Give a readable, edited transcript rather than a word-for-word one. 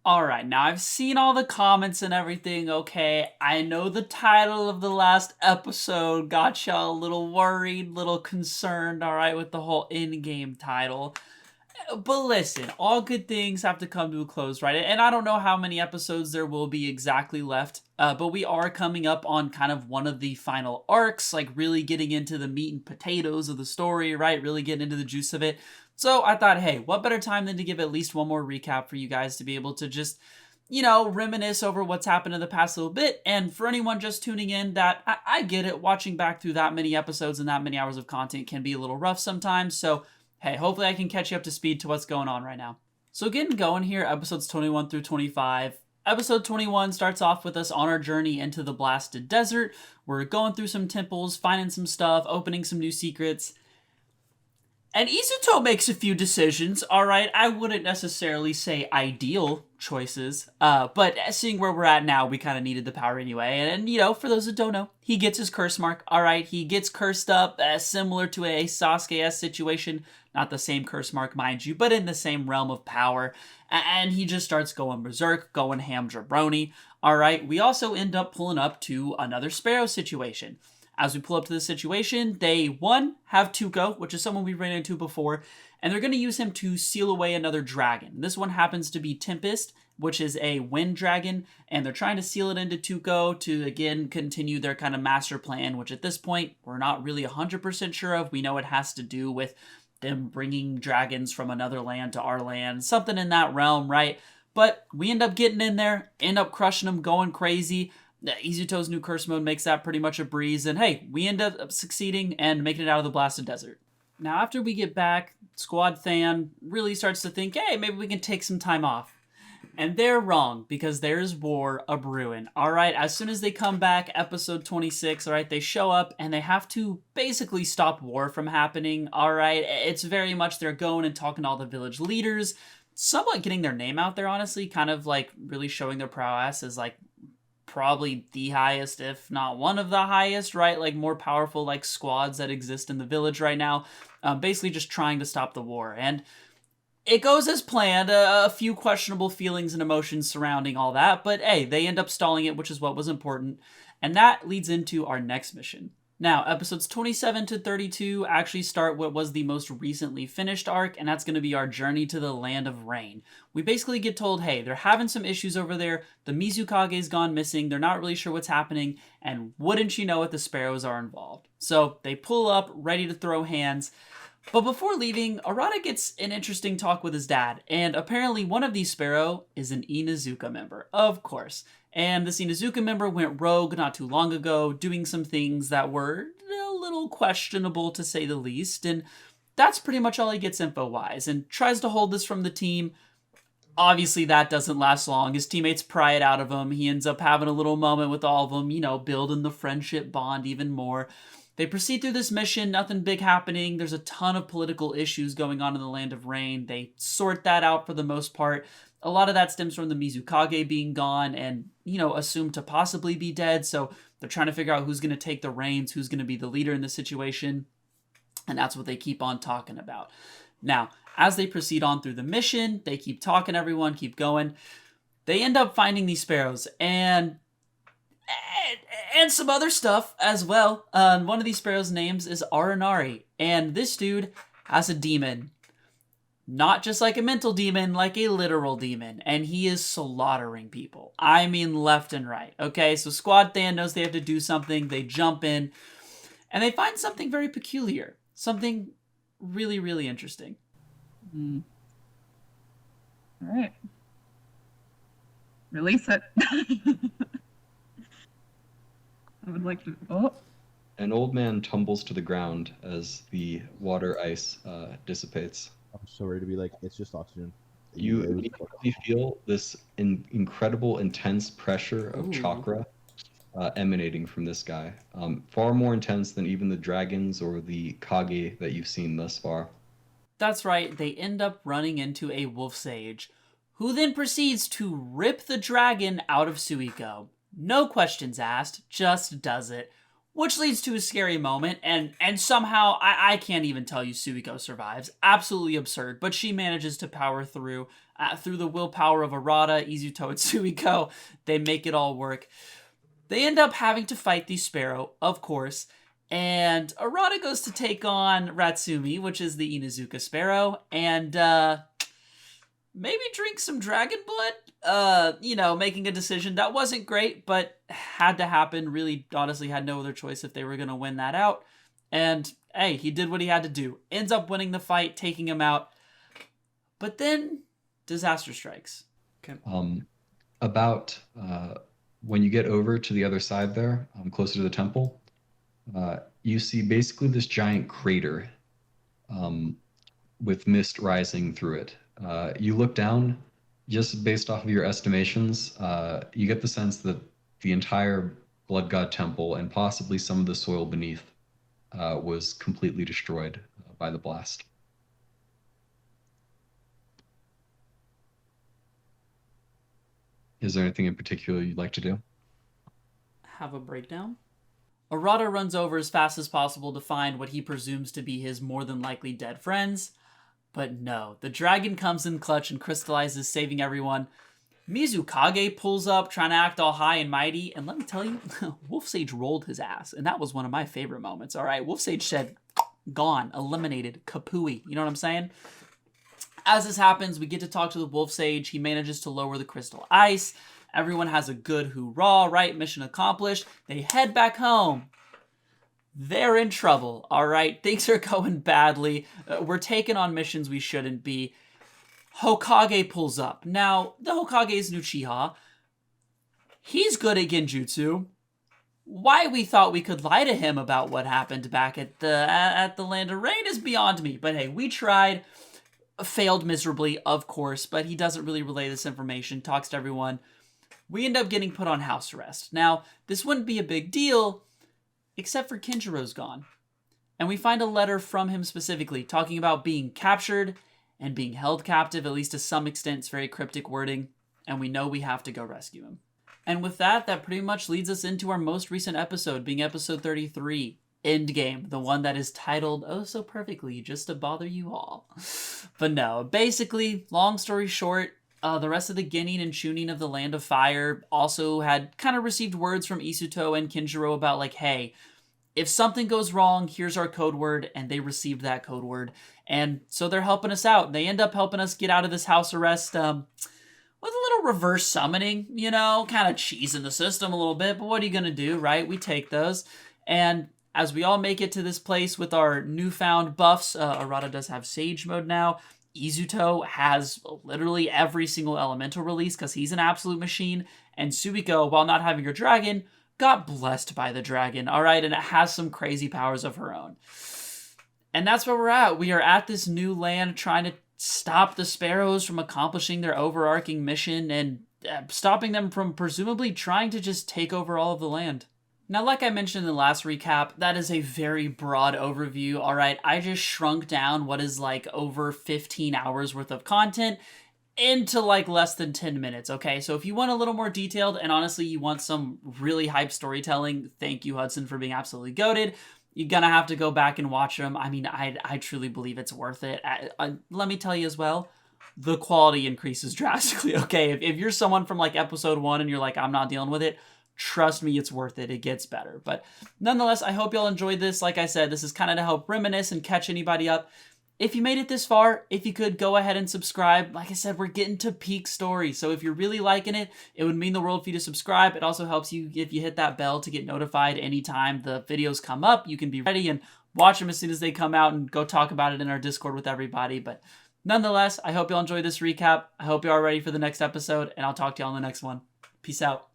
Alright, now I've seen all the comments and everything, okay? I know the title of the last episode got y'all a little worried, little concerned, alright, with the whole in-game title. But listen, all good things have to come to a close, right? And I don't know how many episodes there will be exactly left, but we are coming up on kind of one of the final arcs, like really getting into the meat and potatoes of the story, right? Really getting into the juice of it. So I thought, hey, what better time than to give at least one more recap for you guys to be able to just, reminisce over what's happened in the past little bit. And for anyone just tuning in, that I get it, watching back through that many episodes and that many hours of content can be a little rough sometimes. So hey, hopefully I can catch you up to speed to what's going on right now. So getting going here, episodes 21 through 25. Episode 21 starts off with us on our journey into the blasted desert. We're going through some temples, finding some stuff, opening some new secrets. And Izuto makes a few decisions, alright? I wouldn't necessarily say ideal choices, but seeing where we're at now, we kind of needed the power anyway. And, for those that don't know, he gets his curse mark, alright? He gets cursed up, similar to a Sasuke-esque situation. Not the same curse mark, mind you, but in the same realm of power. And he just starts going berserk, going ham jabroni, alright? We also end up pulling up to another Sparrow situation. As we pull up to the situation, they, one, have Tuco, which is someone we ran into before, and they're going to use him to seal away another dragon. This one happens to be Tempest, which is a wind dragon, and they're trying to seal it into Tuco to, again, continue their kind of master plan, which at this point, we're not really 100% sure of. We know it has to do with them bringing dragons from another land to our land, something in that realm, right? But we end up getting in there, end up crushing them, going crazy. Izuto's new curse mode makes that pretty much a breeze, and hey, we end up succeeding and making it out of the blasted desert. Now, after we get back, Squad Than really starts to think, hey, maybe we can take some time off. And they're wrong, because there's war a-brewing. Alright, as soon as they come back, episode 26, alright, they show up, and they have to basically stop war from happening, alright? It's very much they're going and talking to all the village leaders, somewhat getting their name out there, honestly, kind of like really showing their prowess as like probably the highest, if not one of the highest, right? Like more powerful like squads that exist in the village right now. Basically just trying to stop the war. And it goes as planned. A few questionable feelings and emotions surrounding all that. But hey, they end up stalling it, which is what was important. And that leads into our next mission. Now, episodes 27 to 32 actually start what was the most recently finished arc, and that's going to be our journey to the Land of Rain. We basically get told, hey, they're having some issues over there, the Mizukage's gone missing, they're not really sure what's happening, and wouldn't you know it, the Sparrows are involved. So they pull up, ready to throw hands. But before leaving, Arata gets an interesting talk with his dad, and apparently one of these Sparrow is an Inuzuka member, of course. And this Inuzuka member went rogue not too long ago, doing some things that were a little questionable to say the least, and that's pretty much all he gets info-wise, and tries to hold this from the team. Obviously, that doesn't last long. His teammates pry it out of him. He ends up having a little moment with all of them, building the friendship bond even more. They proceed through this mission, nothing big happening. There's a ton of political issues going on in the Land of Rain. They sort that out for the most part. A lot of that stems from the Mizukage being gone and, assumed to possibly be dead. So they're trying to figure out who's going to take the reins, who's going to be the leader in the situation. And that's what they keep on talking about. Now, as they proceed on through the mission, they keep talking, everyone, keep going. They end up finding these sparrows and some other stuff as well. One of these sparrows' names is Aranari. And this dude has a demon. Not just like a mental demon, like a literal demon. And he is slaughtering people. I mean left and right. Okay, so Squad Than knows they have to do something. They jump in. And they find something very peculiar. Something really, really interesting. All right. Release it. I would like to... Oh. An old man tumbles to the ground as the water ice dissipates. I'm sorry to be like, it's just oxygen. You immediately feel this incredible, intense pressure of chakra emanating from this guy. Far more intense than even the dragons or the Kage that you've seen thus far. That's right, they end up running into a wolf sage, who then proceeds to rip the dragon out of Suiko. No questions asked, just does it. which leads to a scary moment, and somehow I can't even tell you Suiko survives. Absolutely absurd, but she manages to power through the willpower of Arata, Izuto, and Suiko. They make it all work. They end up having to fight the Sparrow, of course, and Arata goes to take on Ratsumi, which is the Inuzuka Sparrow, and maybe drink some dragon blood. Making a decision that wasn't great, but had to happen. Really, honestly, had no other choice if they were going to win that out. And hey, he did what he had to do. Ends up winning the fight, taking him out. But then disaster strikes. Okay. About when you get over to the other side there, closer to the temple, you see basically this giant crater with mist rising through it. You look down, just based off of your estimations, you get the sense that the entire Blood God Temple and possibly some of the soil beneath was completely destroyed by the blast. Is there anything in particular you'd like to do? Have a breakdown? Arata runs over as fast as possible to find what he presumes to be his more than likely dead friends. But no, the dragon comes in clutch and crystallizes, saving everyone. Mizukage pulls up, trying to act all high and mighty, and let me tell you, Wolf Sage rolled his ass, and that was one of my favorite moments, alright? Wolf Sage said, gone, eliminated, kapooey, you know what I'm saying? As this happens, we get to talk to the Wolf Sage. He manages to lower the crystal ice. Everyone has a good hoorah, right? Mission accomplished. They head back home. They're in trouble, all right? Things are going badly. We're taking on missions we shouldn't be. Hokage pulls up. Now, the Hokage is Uchiha. He's good at genjutsu. Why we thought we could lie to him about what happened back at the Land of Rain is beyond me. But hey, we tried. Failed miserably, of course, but he doesn't really relay this information, talks to everyone. We end up getting put on house arrest. Now, this wouldn't be a big deal, except for Kinjiro's gone. And we find a letter from him specifically, talking about being captured and being held captive, at least to some extent. It's very cryptic wording, and we know we have to go rescue him. And with that pretty much leads us into our most recent episode, being episode 33. Endgame, the one that is titled oh so perfectly just to bother you all. But no, basically, long story short, the rest of the Genin and Chunin of the Land of Fire also had kind of received words from Isuto and Kinjiro about like, hey, if something goes wrong, here's our code word, and they received that code word. And so they're helping us out. They end up helping us get out of this house arrest with a little reverse summoning, kind of cheesing the system a little bit, but what are you going to do, right? We take those. And as we all make it to this place with our newfound buffs, Arata does have Sage mode now. Izuto has literally every single elemental release because he's an absolute machine. And Suiko, while not having her dragon, got blessed by the dragon, all right? And it has some crazy powers of her own. And that's where we're at. We are at this new land trying to stop the Sparrows from accomplishing their overarching mission and stopping them from presumably trying to just take over all of the land. Now, like I mentioned in the last recap, that is a very broad overview, alright? I just shrunk down what is like over 15 hours worth of content into like less than 10 minutes, okay? So if you want a little more detailed, and honestly you want some really hype storytelling, thank you, Hudson, for being absolutely goated. You're gonna have to go back and watch them. I mean, I truly believe it's worth it. Let me tell you as well, the quality increases drastically, okay? If you're someone from like episode 1 and you're like, I'm not dealing with it, trust me, it's worth it. It gets better. But nonetheless, I hope y'all enjoyed this. Like I said, this is kind of to help reminisce and catch anybody up. If you made it this far, if you could, go ahead and subscribe. Like I said, we're getting to peak story. So if you're really liking it, it would mean the world for you to subscribe. It also helps you if you hit that bell to get notified anytime the videos come up. You can be ready and watch them as soon as they come out and go talk about it in our Discord with everybody. But nonetheless, I hope y'all enjoyed this recap. I hope y'all are ready for the next episode, and I'll talk to y'all in the next one. Peace out.